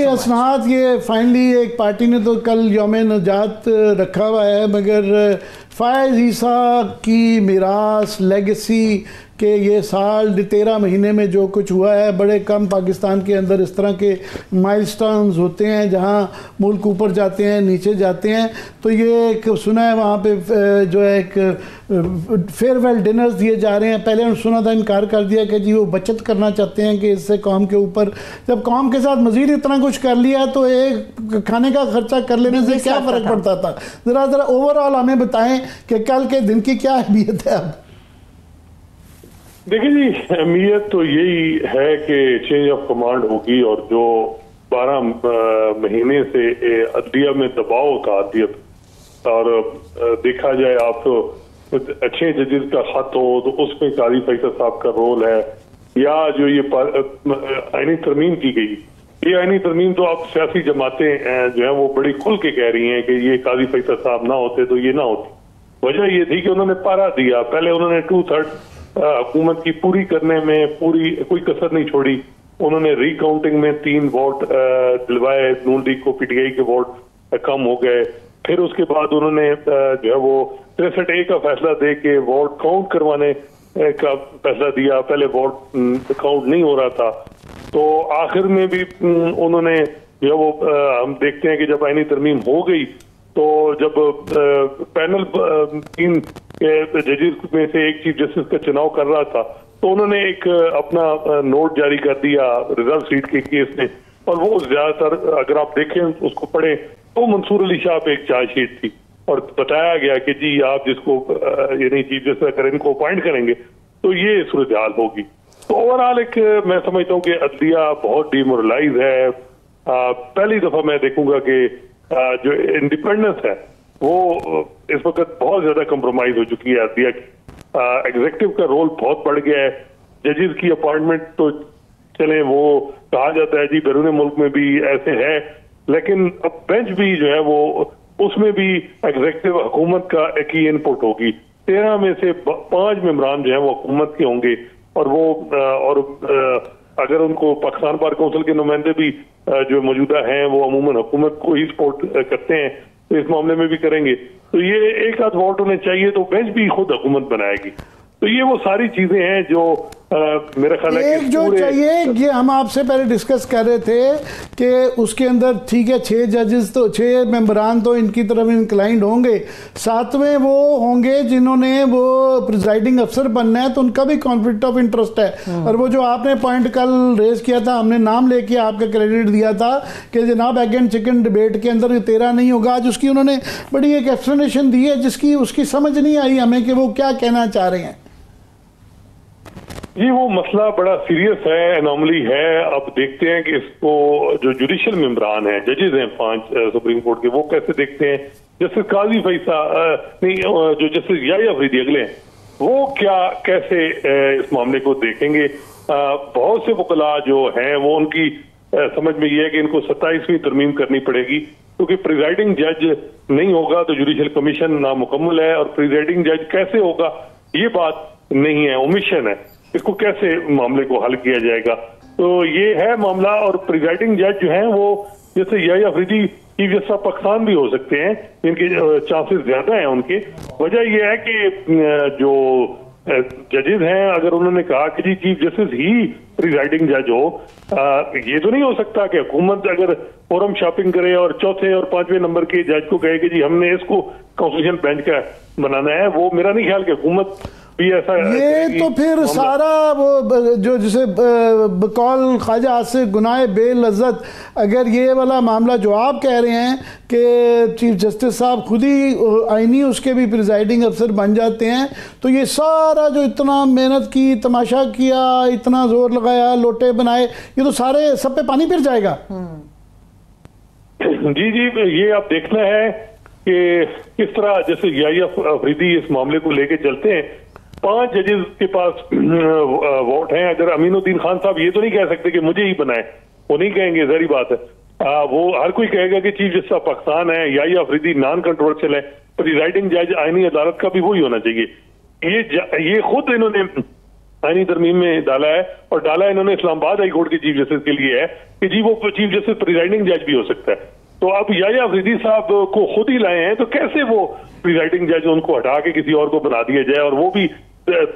असनाद ये फाइनली एक पार्टी ने तो कल यौम नजात रखा हुआ है, मगर फ़ायज़ ईसा की मिरास लेगेसी कि ये साल 13 महीने में जो कुछ हुआ है, बड़े कम पाकिस्तान के अंदर इस तरह के माइलस्टोन्स होते हैं जहां मुल्क ऊपर जाते हैं नीचे जाते हैं। तो ये एक सुना है वहाँ पे जो है एक फेयरवेल डिनर्स दिए जा रहे हैं। पहले उन्होंने सुना था, इनकार कर दिया कि जी वो बचत करना चाहते हैं कि इससे कौम के ऊपर, जब कौम के साथ मजीद इतना कुछ कर लिया तो एक खाने का खर्चा कर लेने से क्या फ़र्क पड़ता था। ज़रा ओवरऑल हमें बताएं कि कल के दिन की क्या अहमियत है। अब देखिए जी, अहमियत तो यही है कि चेंज ऑफ कमांड होगी और जो 12 महीने से अदलिया में दबाव था अदलियत, और देखा जाए आप तो अच्छे जजेस का खत हो तो उसमें काजी फैसल साहब का रोल है, या जो ये आईनी तरमीम की गई, ये आईनी तरमीम तो अब सियासी जमातें जो है वो बड़ी खुल के कह रही हैं कि ये काजी फैसल साहब ना होते तो ये ना होती। वजह ये थी कि उन्होंने पारा दिया, पहले उन्होंने 2/3 हुकूमत की पूरी करने में पूरी कोई कसर नहीं छोड़ी। उन्होंने रिकाउंटिंग में 3 वोट दिलवाए नून लीग को, पीटीआई के वोट कम हो गए। फिर उसके बाद उन्होंने जो है वो 63A का फैसला दे के वोट काउंट करवाने का फैसला दिया। पहले वोट काउंट नहीं हो रहा था, तो आखिर में भी उन्होंने जो है वो हम देखते हैं कि जब आईनी तरमीम हो गई तो जब पैनल 3 के जजेस में से एक चीफ जस्टिस का चुनाव कर रहा था तो उन्होंने एक अपना नोट जारी कर दिया रिजर्व सीट के केस में, और वो ज्यादातर अगर आप देखें उसको पढ़े तो मंसूर अली शाह पे एक चार्जशीट थी और बताया गया कि जी आप जिसको यानी चीफ जस्टिस अगर इनको अपॉइंट करेंगे तो ये सूरत हाल होगी। तो ओवरऑल एक मैं समझता हूँ कि अदलिया बहुत डिमोरलाइज है। पहली दफा मैं देखूंगा कि जो इंडिपेंडेंस है वो इस वक्त बहुत ज्यादा कंप्रोमाइज हो चुकी है अदलिया की। एग्जीक्यूटिव का रोल बहुत बढ़ गया है। जजेस की अपॉइंटमेंट तो चले वो कहा जाता है जी बैरून मुल्क में भी ऐसे है, लेकिन अब बेंच भी जो है वो उसमें भी एग्जीक्यूटिव हुकूमत का एक ही इनपुट होगी। 13 में से 5 मेंबरान जो है वो हुकूमत के होंगे, और वो अगर उनको पाकिस्तान बार काउंसिल के नुमाइंदे भी जो मौजूदा हैं वो अमूमन हुकूमत को ही सपोर्ट करते हैं, तो इस मामले में भी करेंगे। तो ये एक आध वोट होने चाहिए तो बेंच भी खुद हुकूमत बनाएगी। तो ये वो सारी चीजें हैं जो मेरा ख्याल है कि जो चाहिए, ये हम आपसे पहले डिस्कस कर रहे थे कि उसके अंदर ठीक है 6 जजेस तो 6 मेंबरान तो इनकी तरफ इंक्लाइंड होंगे, 7वें वो होंगे जिन्होंने वो प्रिजाइडिंग अफसर बनना है तो उनका भी कॉन्फ्लिक्ट ऑफ इंटरेस्ट है। और वो जो आपने पॉइंट कल रेज किया था, हमने नाम लेके आपका क्रेडिट दिया था कि जनाब एग एंड चिकन डिबेट के अंदर 13 नहीं होगा, आज उसकी उन्होंने बड़ी एक एक्सप्लेनेशन दी है जिसकी उसकी समझ नहीं आई हमें कि वो क्या कहना चाह रहे हैं। जी वो मसला बड़ा सीरियस है, एनॉमली है। अब देखते हैं कि इसको जो जुडिशियल मेंबरान हैं, जजेस हैं 5 सुप्रीम कोर्ट के, वो कैसे देखते हैं। जस्टिस काजी फैसा नहीं, जो जस्टिस याह्या अफरीदी अगले हैं वो क्या कैसे इस मामले को देखेंगे। बहुत से वकला जो हैं वो उनकी समझ में ये है कि इनको 27वीं तरमीम करनी पड़ेगी, क्योंकि प्रिजाइडिंग जज नहीं होगा तो जुडिशियल कमीशन नामुकम्मल है, और प्रिजाइडिंग जज कैसे होगा ये बात नहीं है, ओमिशन है। इसको कैसे मामले को हल किया जाएगा, तो ये है मामला। और प्रिजाइडिंग जज जो हैं वो जैसे Yahya Afridi chief justice of Pakistan भी हो सकते हैं, इनके चांसेस ज्यादा हैं उनके। वजह यह है कि जो जजेस हैं अगर उन्होंने कहा कि जी चीफ जस्टिस ही प्रिजाइडिंग जज हो, ये तो नहीं हो सकता कि हुकूमत अगर फोरम शॉपिंग करे और 4थे और 5वें नंबर के जज को कहे कि जी हमने इसको कॉन्स्टिट्यूशन बेंच का बनाना है। वो मेरा नहीं ख्याल कि हुकूमत भी ऐसा ये तो फिर सारा वो जो जिसे बकौल ख्वाजा आसिफ गुनाह बेलज़्ज़त, अगर ये वाला मामला जो आप कह रहे हैं कि चीफ जस्टिस साहब खुद ही आईनी उसके भी प्रिजाइडिंग अफसर बन जाते हैं, तो ये सारा जो इतना मेहनत की, तमाशा किया, इतना जोर लगाया, लोटे बनाए, ये तो सारे सब पे पानी फिर जाएगा। जी जी, ये आप देखना है कि किस तरह जैसे याह्या अफरीदी इस मामले को लेके चलते हैं। 5 जजेस के पास वोट हैं। अगर अमीनुद्दीन खान साहब ये तो नहीं कह सकते कि मुझे ही बनाए, वो नहीं कहेंगे, जहरी बात है। वो हर कोई कहेगा कि चीफ जस्टिस ऑफ पाकिस्तान है, याह्या अफरीदी नॉन कंट्रोवर्शियल है, प्रिजाइडिंग जज आईनी अदालत का भी वही होना चाहिए। ये खुद इन्होंने आईनी तरमीम में डाला है, और डाला इन्होंने इस्लामाबाद हाई कोर्ट के चीफ जस्टिस के लिए है कि जी वो चीफ जस्टिस प्रिजाइडिंग जज भी हो सकता है। तो अब याह्या अफरीदी साहब को खुद ही लाए हैं, तो कैसे वो प्रिजाइडिंग जज उनको हटा के किसी और को बना दिया जाए, और वो भी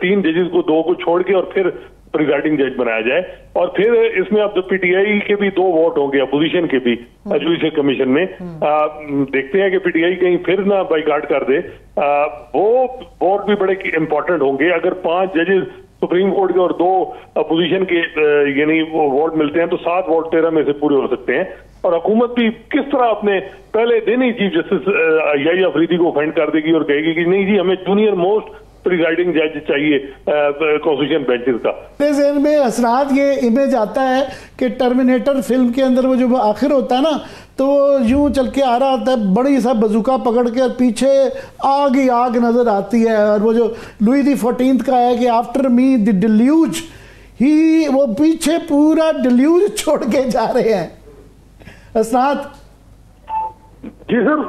3 जजेस को 2 को छोड़ के और फिर प्रिजाइडिंग जज बनाया जाए। और फिर इसमें अब पीटीआई के भी 2 वोट होंगे, अपोजिशन के भी जुडिशल कमीशन में। देखते हैं कि पीटीआई कहीं फिर ना बाइकाट कर दे। वो वोट भी बड़े इंपॉर्टेंट होंगे। अगर 5 जजेस सुप्रीम कोर्ट के और 2 अपोजिशन के यानी वो वोट मिलते हैं तो 7 वोट 13 में से पूरे हो सकते हैं। और हुकूमत भी किस तरह अपने पहले दिन ही चीफ जस्टिस याह्या अफरीदी को फाइंड कर देगी और कहेगी कि नहीं जी हमें जूनियर मोस्ट प्रिजाइडिंग जज चाहिए कॉन्स्टिट्यूशन बेंचेस का। मेरे ज़हन में हसरात ये इमेज आता है कि टर्मिनेटर फिल्म के अंदर वो जो आखिर होता है ना, तो वो यूं चल के आ रहा होता है बड़ी सा बजूका पकड़ के, और पीछे आग ही आग नजर आती है। और वो जो लुई दी 14 का है कि आफ्टर मी द डिल्यूज, ही वो पीछे पूरा डिल्यूज छोड़ के जा रहे हैं। हसनात जी सर,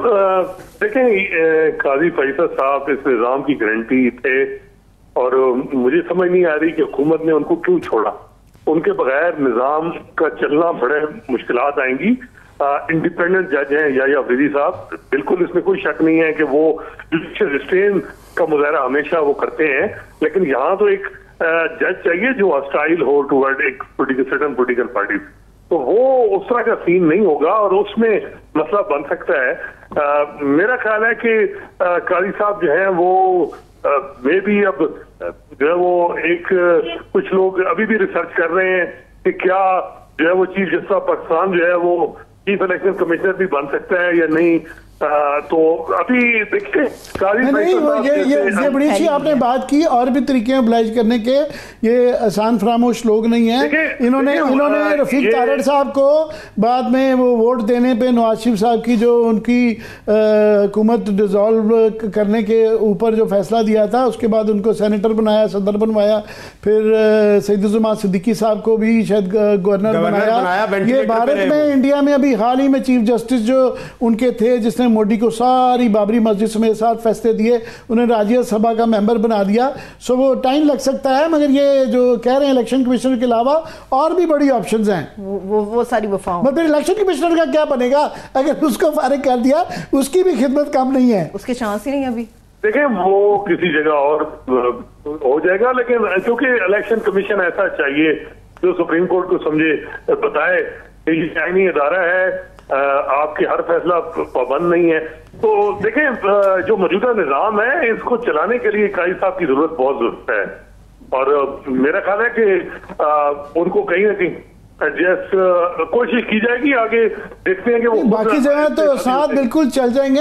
देखें काजी फैसल साहब इस निज़ाम की गारंटी थे, और मुझे समझ नहीं आ रही कि हुकूमत ने उनको क्यों छोड़ा। उनके बगैर निज़ाम का चलना बड़े मुश्किलात आएंगी। इंडिपेंडेंट जज हैं याह्या अफरीदी साहब, बिल्कुल इसमें कोई शक नहीं है कि वो जुडिशियल रिस्ट्रेन का मुजाहरा हमेशा वो करते हैं, लेकिन यहाँ तो एक जज चाहिए जो हॉस्टाइल हो टुवर्ड एक सर्टेन पॉलिटिकल पार्टी। तो वो उस तरह का सीन नहीं होगा और उसमें मसला बन सकता है। मेरा ख्याल है कि काजी साहब जो है वो मे भी अब जो है वो एक कुछ लोग अभी भी रिसर्च कर रहे हैं कि क्या जो है वो चीफ जस्टिस ऑफ पाकिस्तान जो है वो चीफ इलेक्शन कमिश्नर भी बन सकता है या नहीं। तो अभी देखते ये बड़ी अच्छी आपने बात की। और भी तरीके हैं ब्लाइज करने के, ये आसान फरामोश लोग नहीं हैं। इन्होंने रफीक तारड़ साहब को बाद में वो वोट देने पे नवाज शरीफ साहब की जो उनकी हुकूमत डिसॉल्व करने के ऊपर जो फैसला दिया था, उसके बाद उनको सेनेटर बनाया, सदर बनवाया, फिर सईदुज़्ज़मान सिद्दीकी साहब को भी शायद गवर्नर बनाया। ये भारत में इंडिया में अभी हाल ही में चीफ जस्टिस जो उनके थे, जिसने मोदी को सारी बाबरी मस्जिद समेत 7 फैसले दिए, उन्हें राज्यसभा का मेंबर बना दिया। सो वो टाइम लग सकता है, मगर ये जो कह रहे हैं इलेक्शन कमिश्नर के अलावा और भी बड़ी ऑप्शंस हैं। वो सारी वफाओं, मतलब इलेक्शन कमिश्नर का क्या बनेगा अगर उसको फारिग कर दिया, उसकी भी खिदमत कम नहीं है, उसके चांस ही नहीं अभी। देखिए वो किसी जगह और हो जाएगा, लेकिन क्योंकि इलेक्शन कमीशन ऐसा चाहिए जो सुप्रीम कोर्ट को समझे, बताए कि ये आईनी इदारा है, आपके हर फैसला पाबंद नहीं है। तो देखें जो मौजूदा निज़ाम है इसको चलाने के लिए काजी साहब की जरूरत बहुत जरूरत है, और मेरा ख्याल है कि उनको कहीं ना कहीं एडजस्ट कोशिश की जाएगी। आगे देखते हैं कि वो बाकी जगह तो साथ बिल्कुल चल जाएंगे।